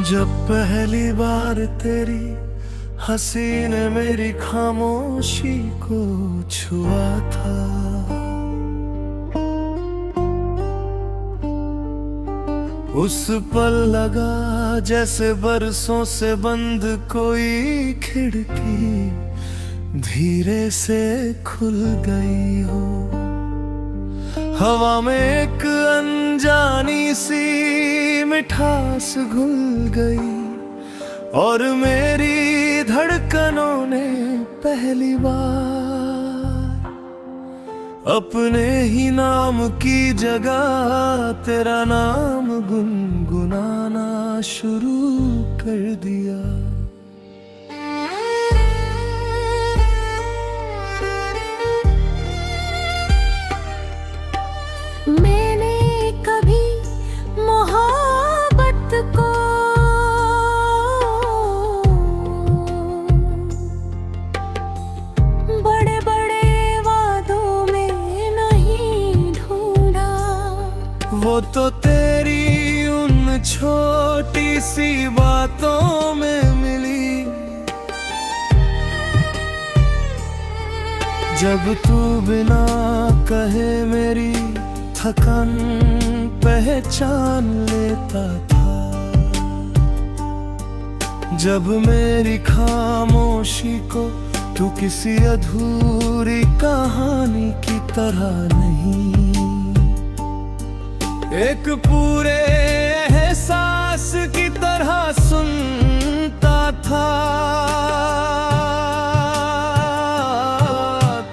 जब पहली बार तेरी हंसी ने मेरी खामोशी को छुआ था, उस पल लगा जैसे बरसों से बंद कोई खिड़की धीरे से खुल गई हो। हवा में एक अनजानी सी मिठास घुल गई और मेरी धड़कनों ने पहली बार अपने ही नाम की जगह तेरा नाम गुनगुनाना शुरू कर दिया। मैंने कभी मोहब्बत को बड़े बड़े वादों में नहीं ढूंढा, वो तो तेरी उन छोटी सी बातों में मिली, जब तू बिना कहे मेरी थकान पहचान लेता था, जब मेरी खामोशी को तू किसी अधूरी कहानी की तरह नहीं, एक पूरे एहसास की तरह सुनता था।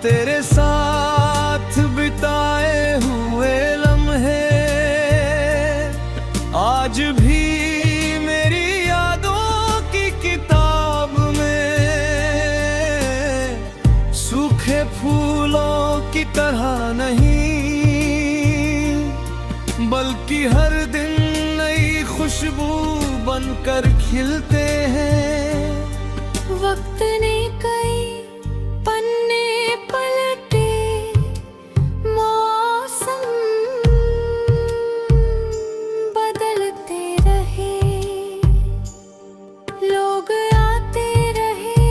तेरे साथ बिताए हुए लम्हे आज भी मेरी यादों की किताब में सूखे फूलों की तरह नहीं, बल्कि हर दिन नई खुशबू बनकर खिलते हैं। वक्त ने कई पन्ने पलटे, मौसम बदलते रहे, लोग आते रहे,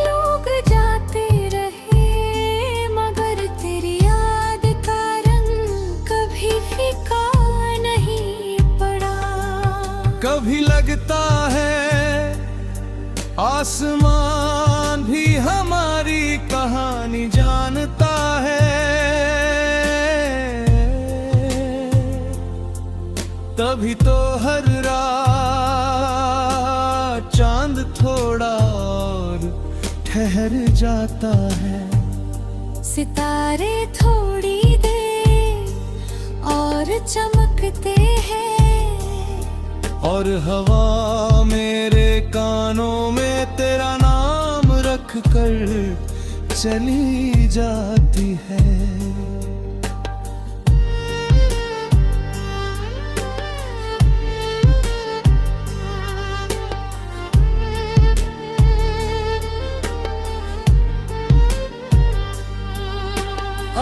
लोग जाते रहे, मगर तेरी याद का रंग कभी फीका नहीं पड़ा। कभी लगता है आसमान भी हमारी कहानी जानता है, तभी तो हर रात चांद थोड़ा और ठहर जाता है। सितारे थोड़ी देर और चमकते हैं, और हवा मेरे कानों में तेरा नाम रख कर चली जाती है।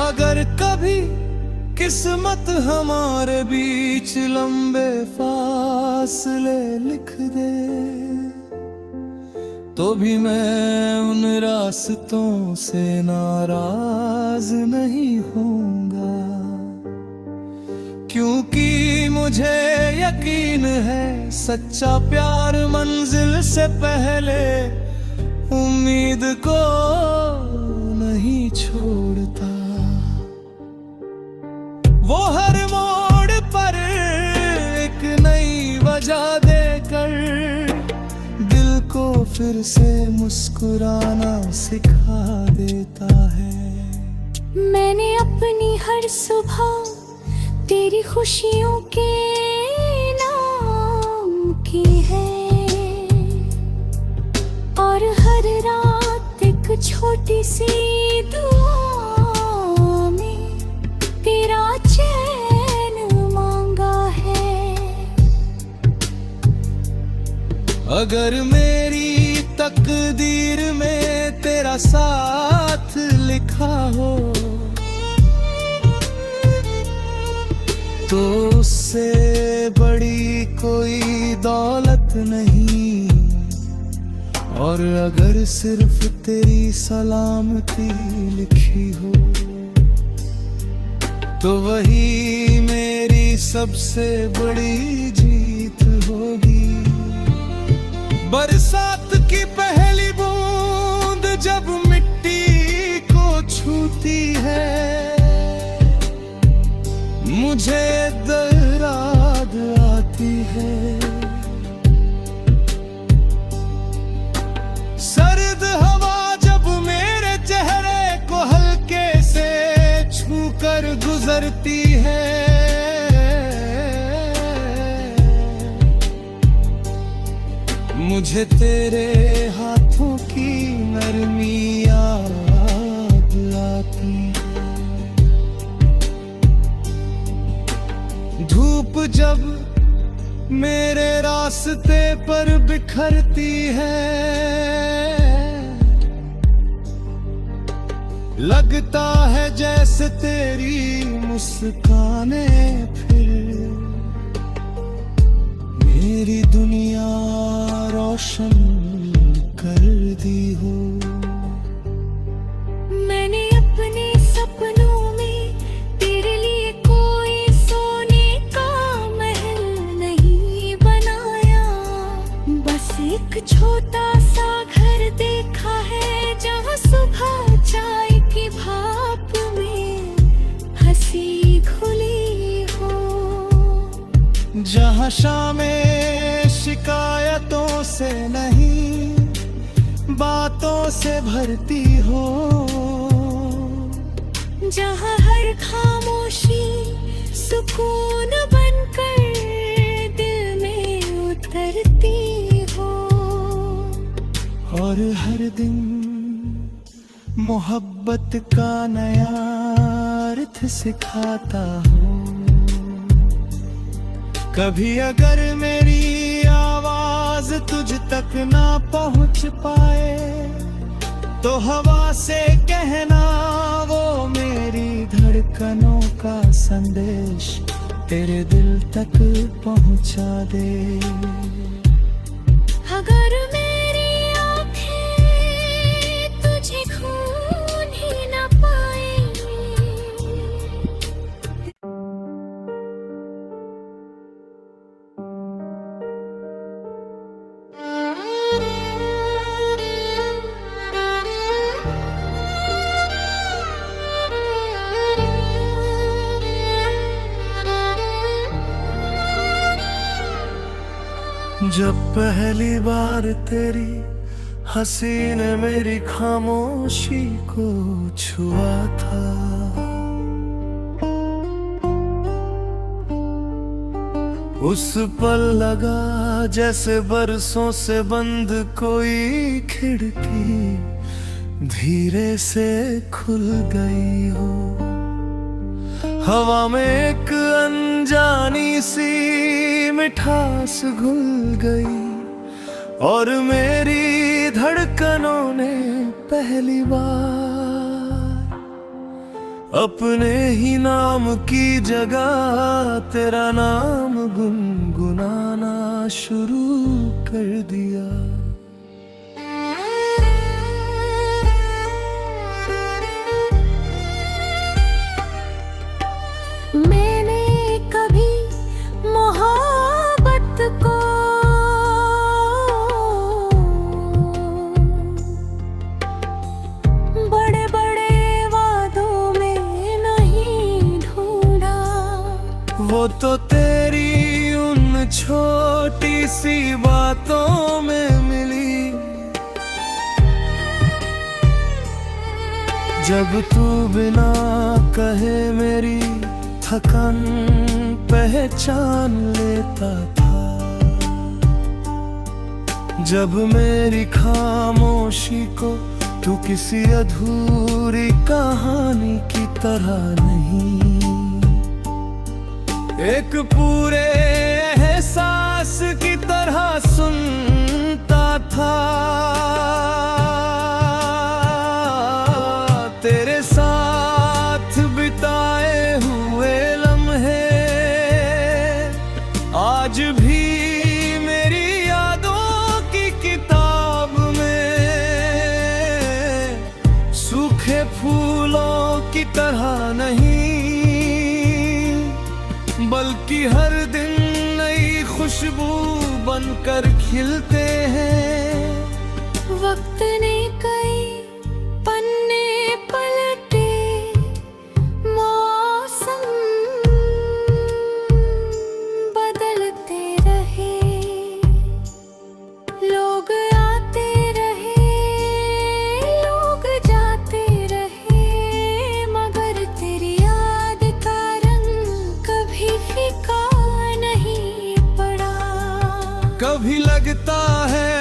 अगर कभी किस्मत हमारे बीच लंबे फासले लिख दे, तो भी मैं उन रास्तों से नाराज नहीं होऊंगा, क्योंकि मुझे यकीन है सच्चा प्यार मंजिल से पहले उम्मीद को नहीं छोड़ता। वो हर मोड़ पर एक नई वजह देकर दिल को फिर से मुस्कुराना सिखा देता है। मैंने अपनी हर सुबह तेरी खुशियों के नाम की है, और हर रात एक छोटी सी दुआ में तेरा चैन मांगा है। अगर मेरी तकदीर में तेरा साथ लिखा हो, तो उससे बड़ी कोई दौलत नहीं, और अगर सिर्फ तेरी सलामती लिखी हो तो वही मेरी सबसे बड़ी जीत होगी। बरसात की पहली बूंद जब मिट्टी को छूती है, मुझे दराद आती है। सर्द हवा जब मेरे चेहरे को हल्के से छूकर गुजरती है, मुझे तेरे हाथों की नरमी याद आती है। धूप जब मेरे रास्ते पर बिखरती है, लगता है जैसे तेरी मुस्कानें फिर मेरी दुनिया रोशन कर दी हो। मैंने अपने सपनों में तेरे लिए कोई सोने का महल नहीं बनाया, बस एक छोटा सा घर देखा है जहाँ सुबह चाय की भाप में हंसी घुली हो, जहाँ शामें शिकायतों से नहीं बातों से भरती हो, जहाँ हर खामोशी सुकून बनकर दिल में उतरती हो, और हर दिन मोहब्बत का नया अर्थ सिखाता हो। कभी अगर मेरी आवाज तुझ तक ना पहुंच पाए तो हवा से कहना वो मेरी धड़कनों का संदेश तेरे दिल तक पहुंचा दे। अगर मेरी आँखें तुझे खून ही न पाएंगी, जब पहली बार तेरी हंसी ने मेरी खामोशी को छुआ था, उस पल लगा जैसे बरसों से बंद कोई खिड़की धीरे से खुल गई हो। हवा में एक अनजानी सी मिठास घुल गई और मेरी धड़कनों ने पहली बार अपने ही नाम की जगह तेरा नाम गुनगुनाना शुरू कर दिया। मैंने कभी मोहब्बत को बड़े बड़े वादों में नहीं ढूंढा, वो तो तेरी उन छोटी सी बातों में मिली जब तू बिना कहे मेरी थकान पहचान लेता था, जब मेरी खामोशी को तू किसी अधूरी कहानी की तरह नहीं एक पूरे एहसास की तरह सुनता था। तेरे साथ बिताए हुए लम्हे हर दिन नई खुशबू बनकर खिलते हैं। वक्त ने कई पन्ने पलटे, मौसम बदलते रहे, लोग आते रहे, लोग जाते रहे, मगर तेरी याद का रंग कभी फीका नहीं पड़ा। कभी लगता है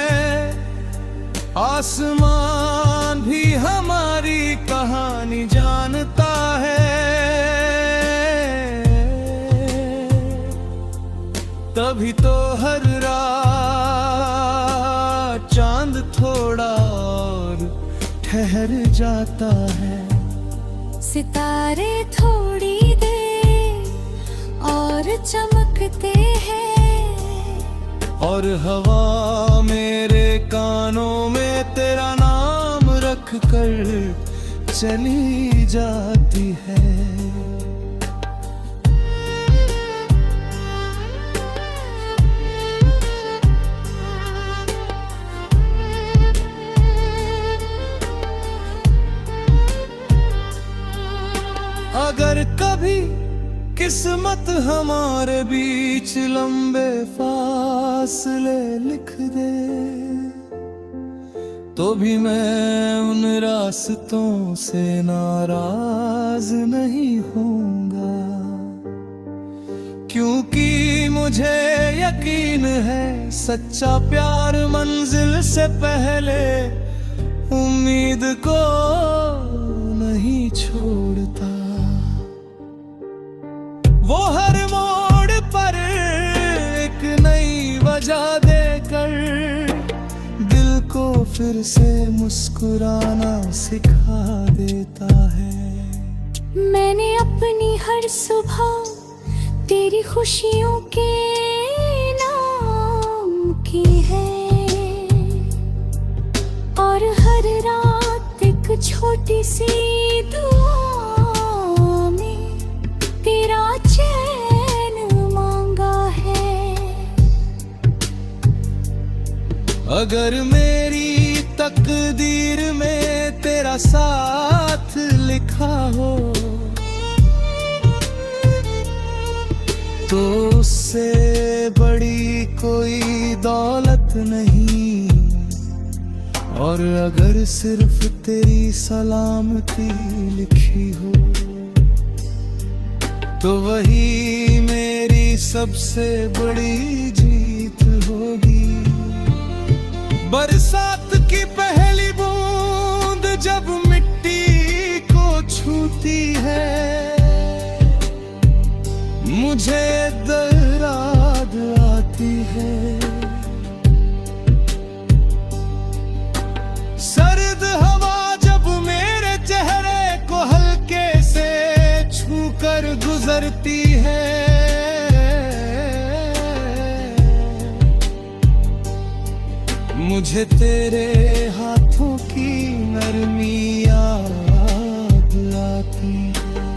आसमान भी हमारी कहानी जानता है, तभी तो हर रात चांद थोड़ा और ठहर जाता है। सितारे थोड़ी देर और चमकते हैं, और हवा मेरे कानों में तेरा नाम रख कर चली जाती है। अगर कभी किस्मत हमारे बीच लंबे फासले लिख दे, तो भी मैं उन रास्तों से नाराज नहीं होऊंगा, क्योंकि मुझे यकीन है सच्चा प्यार मंजिल से पहले उम्मीद को नहीं छोड़ता। वो हर मोड़ पर एक नई वजह देकर दिल को फिर से मुस्कुराना सिखा देता है। मैंने अपनी हर सुबह तेरी खुशियों के नाम की है, और हर रात एक छोटी सी दुआ में तेरा चैन मांगा है। अगर मेरी तकदीर में तेरा साथ लिखा हो, तो उससे बड़ी कोई दौलत नहीं, और अगर सिर्फ तेरी सलामती लिखी हो, तो वही मेरी सबसे बड़ी जीत होगी। बरसात की पहली बूंद जब मिट्टी को छूती है, मुझे दराद आती है। सर्द हवा जब मेरे चेहरे को हल्के से छू कर गुजरती है, मुझे तेरे हाथों की नरमी याद आती है।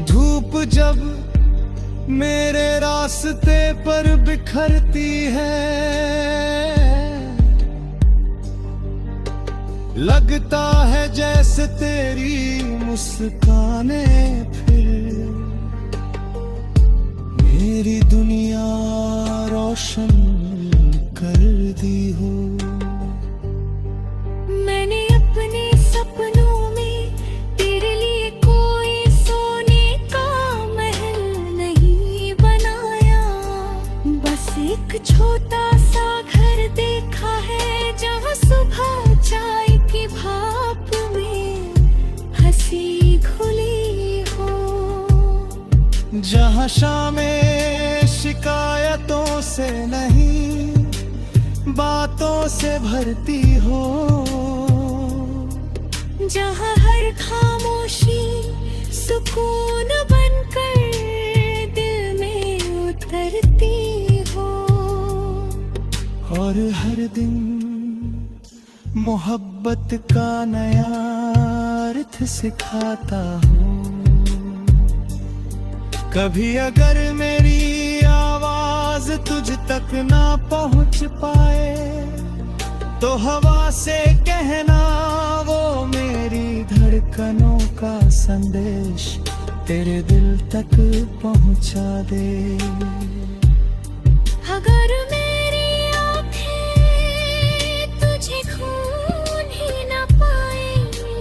धूप जब मेरे रास्ते पर बिखरती है, लगता है जैसे तेरी मुस्कानें फिर मेरी दुनिया रोशन कर दी हो। मैंने अपने सपनों में तेरे लिए कोई सोने का महल नहीं बनाया, बस एक छोटा सा घर देखा है, जहाँ सुबह चाय की भाप में हंसी घुली हो, जहाँ शामें शिकायतों से नहीं बातों से भरती हो, जहाँ हर खामोशी सुकून बनकर दिल में उतरती हो, और हर दिन मोहब्बत का नया अर्थ सिखाता हो। कभी अगर मेरी आवाज तुझ तक ना पहुंच पाए तो हवा से कहना वो मेरी धड़कनों का संदेश तेरे दिल तक पहुंचा दे। अगर मेरी आँखें तुझे खून ही ना पाएंगी,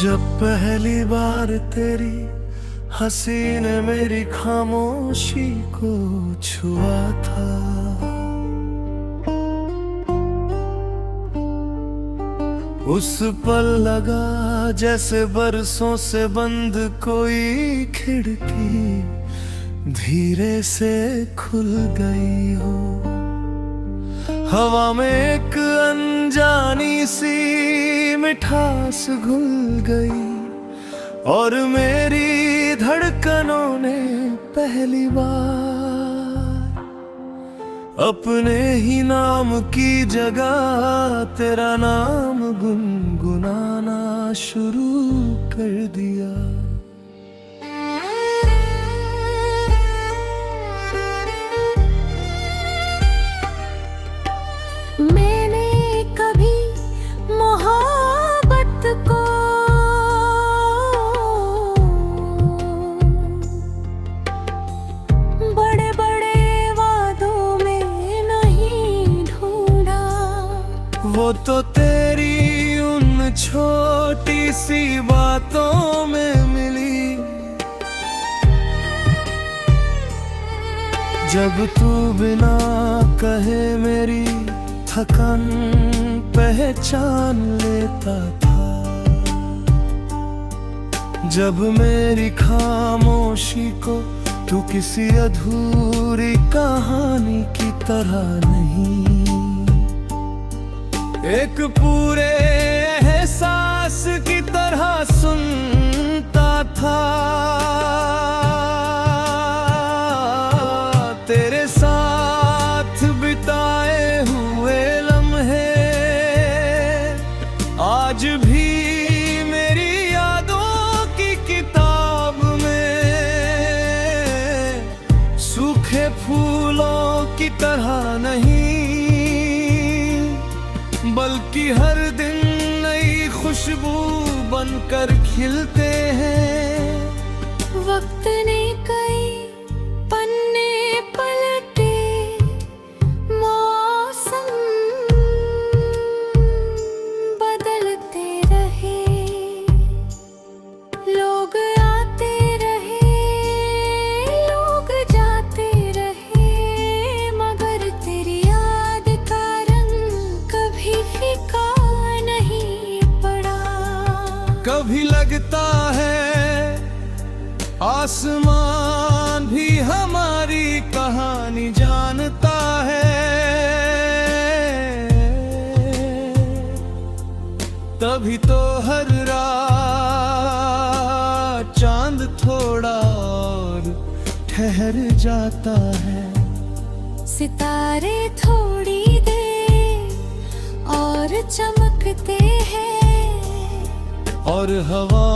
जब पहली बार तेरी हंसी ने मेरी खामोशी को छुआ था, उस पल लगा जैसे बरसों से बंद कोई खिड़की धीरे से खुल गई हो। हवा में एक अनजानी सी मिठास घुल गई और मेरी धड़कनों ने पहली बार अपने ही नाम की जगह तेरा नाम गुनगुनाना शुरू कर दिया। मैंने कभी मोहब्बत को बड़े बड़े वादों में नहीं ढूंढा, वो तो तेरी उन छोटी सी बातों में मिली जब तू बिना कहे मेरी थकान पहचान लेता था, जब मेरी खामोशी को तू किसी अधूरी कहानी की तरह नहीं एक पूरे एहसास की तरह सुनता था। तेरे साथ बिताए हुए लम्हे आज भी मेरी यादों की किताब में सूखे फूलों की तरह नहीं बल्कि हर दिन नई खुशबू बनकर खिलते हैं। वक्त ने कई पन्ने पलटे, मौसम बदलते रहे, लोग आते रहे, लोग जाते रहे, मगर तेरी याद का रंग कभी फीका नहीं पड़ा। कभी लगता है आसमान भी हमारी कहानी जानता है, तभी तो हर रात चांद थोड़ा और ठहर जाता है। सितारे थोड़ी देर और चमकते हैं और हवा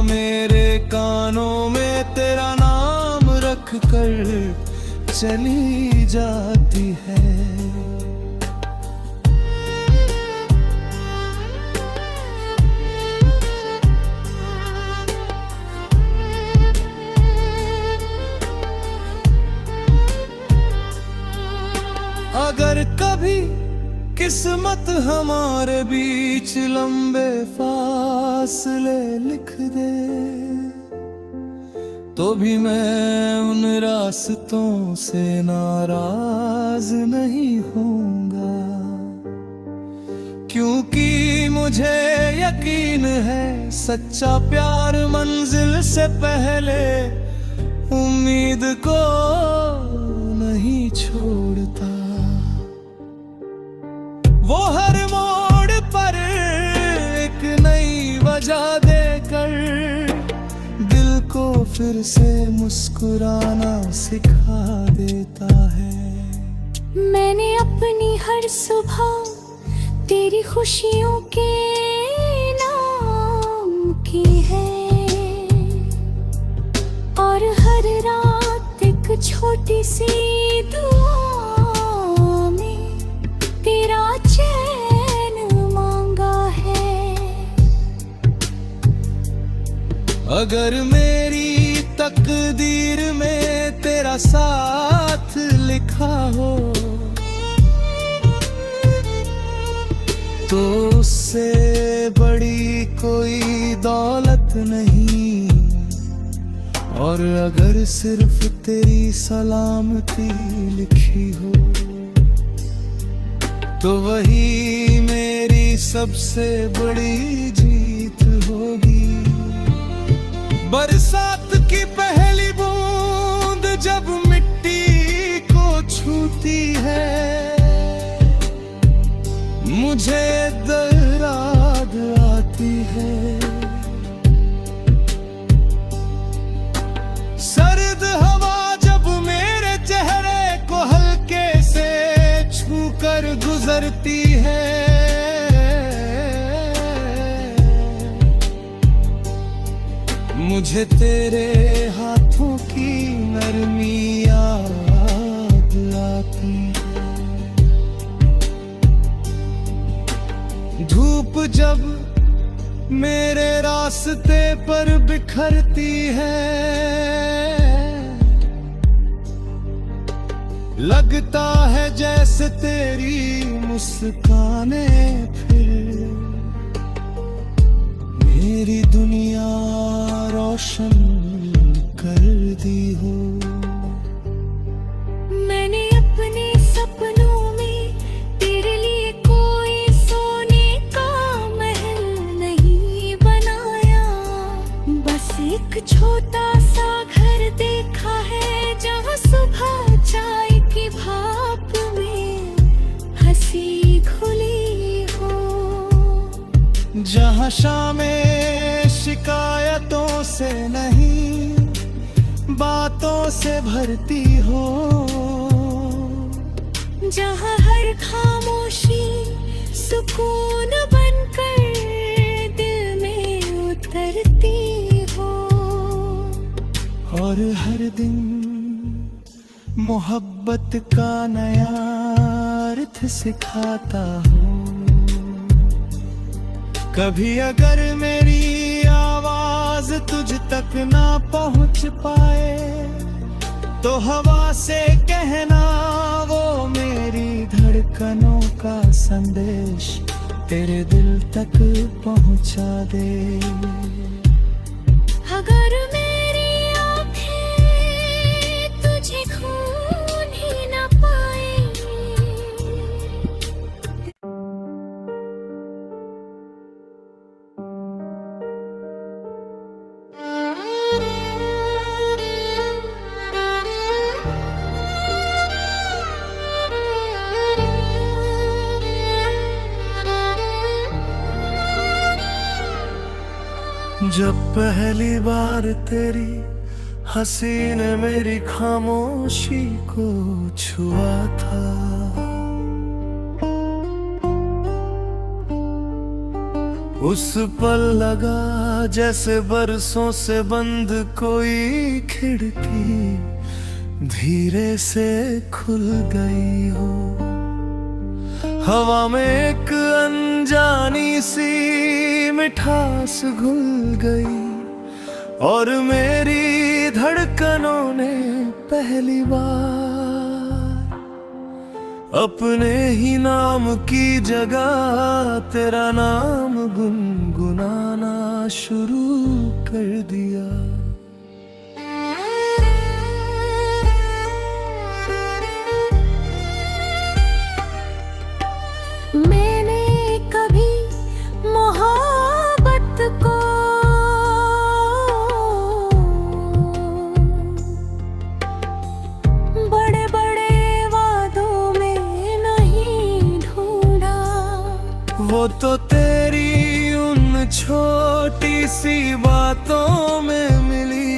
मेरे कानों में तेरा नाम रख कर चली जाती है। अगर कभी किस्मत हमारे बीच लंबे फासले लिख दे तो भी मैं उन रास्तों से नाराज नहीं होऊंगा, क्योंकि मुझे यकीन है सच्चा प्यार मंजिल से पहले उम्मीद को नहीं छोड़ता। वो हर मोड़ पर वजह देकर दिल को फिर से मुस्कुराना सिखा देता है। मैंने अपनी हर सुबह तेरी खुशियों के नाम की है, और हर रात एक छोटी सी दुआ में तेरा चैन मांगा है। अगर मेरी तकदीर में तेरा साथ लिखा हो तो उससे बड़ी कोई दौलत नहीं, और अगर सिर्फ तेरी सलामती लिखी हो तो वही मेरी सबसे बड़ी जीत होगी। बरसात की पहली बूंद जब मिट्टी को छूती है, मुझे दराद आती है। सर्द हवा जब मेरे चेहरे को हल्के से छू कर गुजरती है, मुझे तेरे हाथों की नरमी याद आती है। धूप जब मेरे रास्ते पर बिखरती है, लगता है जैसे तेरी मुस्कानें फिर मेरी दुनिया रोशन कर दी हो। मैंने अपने सपनों में तेरे लिए कोई सोने का महल नहीं बनाया, बस एक छोटा सा घर देखा है जहाँ सुबह चाय की भाप में हंसी घुली हो, जहाँ शामें शिकायतों से नहीं बातों से भरती हो, जहाँ हर खामोशी सुकून बनकर दिल में उतरती हो, और हर दिन मोहब्बत का नया अर्थ सिखाता हो। कभी अगर मेरी आवाज तुझ तक ना पहुंच पाए तो हवा से कहना वो मेरी धड़कनों का संदेश तेरे दिल तक पहुंचा दे। अगर मेरी आँखें तुझे खून ही न पाए, जब पहली बार तेरी हंसी ने मेरी खामोशी को छुआ था, उस पल लगा जैसे बरसों से बंद कोई खिड़की धीरे से खुल गई हो। हवा में एक अनजानी सी मिठास घुल गई और मेरी धड़कनों ने पहली बार अपने ही नाम की जगह तेरा नाम गुनगुनाना शुरू कर दिया। मैंने कभी मोहब्बत को बड़े बड़े वादों में नहीं ढूंढा, वो तो तेरी उन छोटी सी बातों में मिली।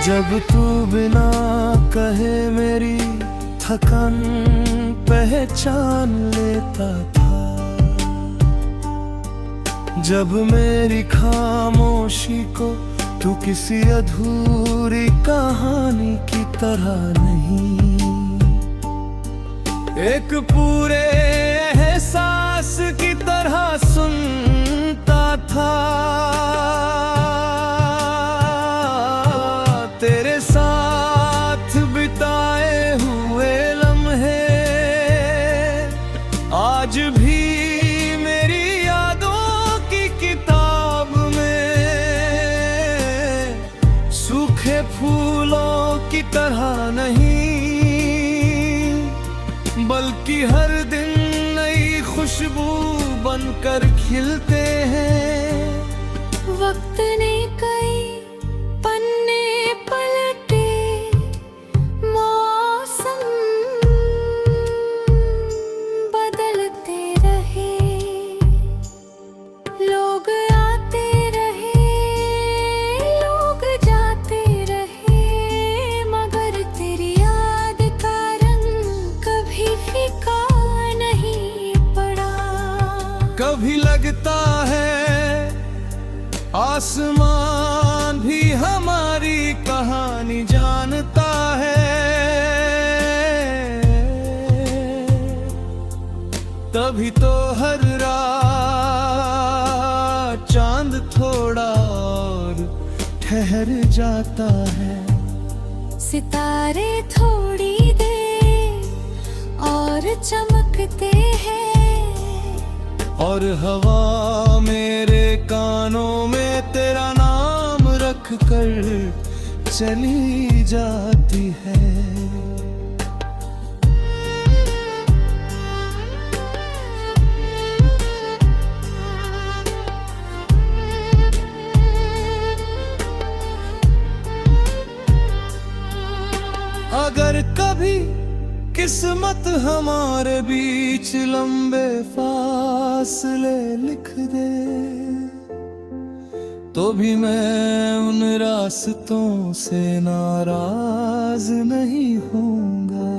जब तू बिना कहे मेरी थकन पहचान लेता था, जब मेरी खामोशी को तू किसी अधूरी कहानी की तरह नहीं, एक पूरे एहसास की तरह सुनता था। तेरे साथ बिताए हुए लम्हे आज भी मेरी यादों की किताब में सूखे फूलों की तरह नहीं, बल्कि हर दिन नई खुशबू बनकर खिलते हैं। वक्त ने कई पन्ने पलटे, मौसम बदलते रहे, लोग आते रहे, लोग जाते रहे, मगर तेरी याद का रंग कभी फीका नहीं पड़ा। कभी लगता है आसमान भी हमारी कहानी जानता है, तभी तो हर रात चांद थोड़ा और ठहर जाता है। सितारे थोड़ी देर और चमकते हैं, और हवा मेरे कानों में तेरा नाम रख कर चली जाती है। अगर कभी किस्मत हमारे बीच लंबे फासले लिख दे, तो भी मैं उन रास्तों से नाराज नहीं होऊंगा,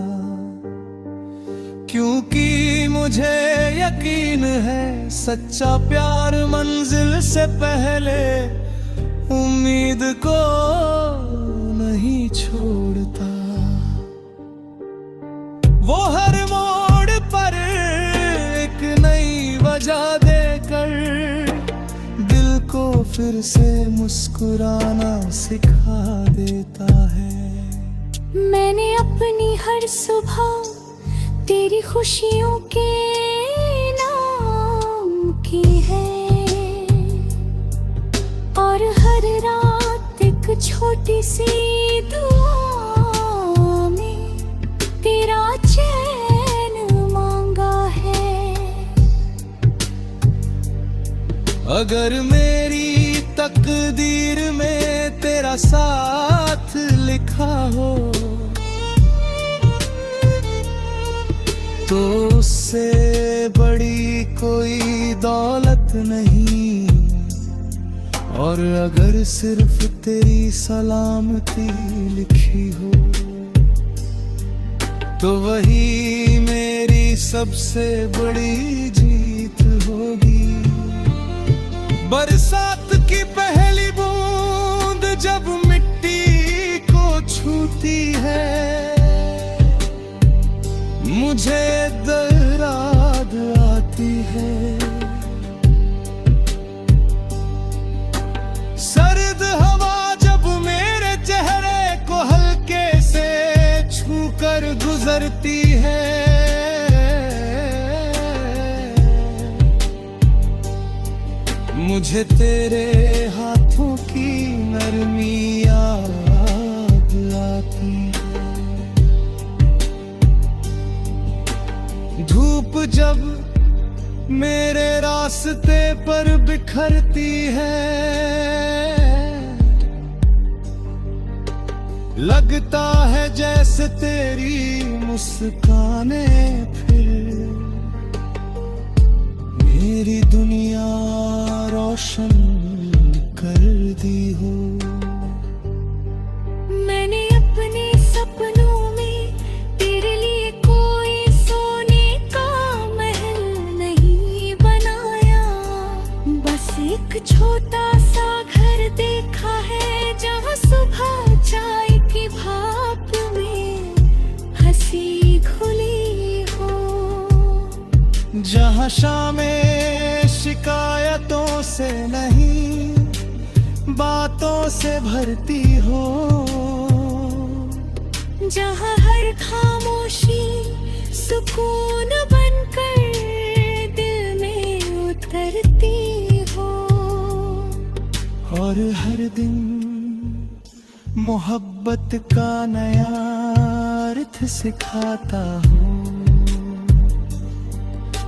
क्योंकि मुझे यकीन है सच्चा प्यार मंजिल से पहले उम्मीद को नहीं छोड़ता। वो हर मोड़ पर एक नई वजह देकर दिल को फिर से मुस्कुराना सिखा देता है। मैंने अपनी हर सुबह तेरी खुशियों के नाम की है, और हर रात एक छोटी सी दुआ में तेरा चैन मांगा है। अगर मेरी तकदीर में तेरा साथ लिखा हो, तो उससे बड़ी कोई दौलत नहीं, और अगर सिर्फ तेरी सलामती लिखी हो, तो वही मेरी सबसे बड़ी जीत होगी। बरसात की पहली बूंद जब मिट्टी को छूती है, मुझे दराद आती है। सर्द हवा जब मेरे चेहरे को हल्के से छू कर गुजरती है, मुझे तेरे हाथों की नरमी याद आती है। धूप जब मेरे रास्ते पर बिखरती है, लगता है जैसे तेरी मुस्काने फिर मेरी दुनिया रोशन कर दी हो। मैंने अपने सपनों में तेरे लिए कोई सोने का महल नहीं बनाया, बस एक छोटा सा घर देखा है जहाँ सुबह चाय की भाप में हंसी घुली हो, जहाँ शामें शिकायतों से नहीं बातों से भरती हो, जहाँ हर खामोशी सुकून बनकर दिल में उतरती हो, और हर दिन मोहब्बत का नया अर्थ सिखाता हो।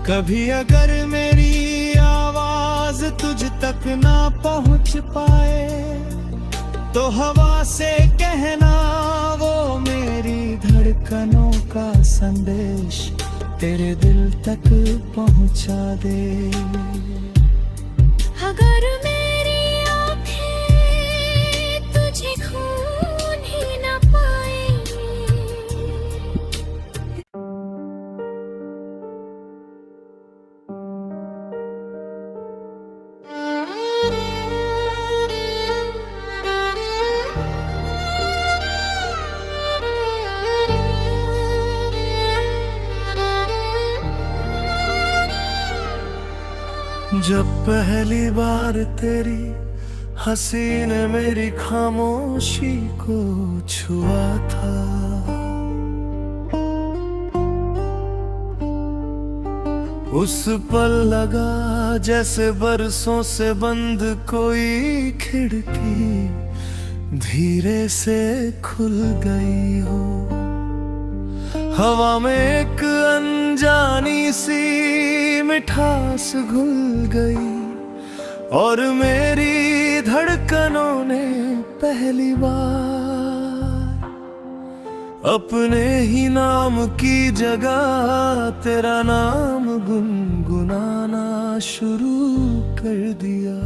कभी अगर मेरी आवाज तुझ तक ना पहुंच पाए तो हवा से कहना वो मेरी धड़कनों का संदेश तेरे दिल तक पहुंचा दे। अगर मेरी आँखें तुझे खून ही न पाए, जब पहली बार तेरी हंसी ने मेरी खामोशी को छुआ था, उस पल लगा जैसे बरसों से बंद कोई खिड़की धीरे से खुल गई हो। हवा में एक अनजानी सी मिठास घुल गई और मेरी धड़कनों ने पहली बार अपने ही नाम की जगह तेरा नाम गुनगुनाना शुरू कर दिया।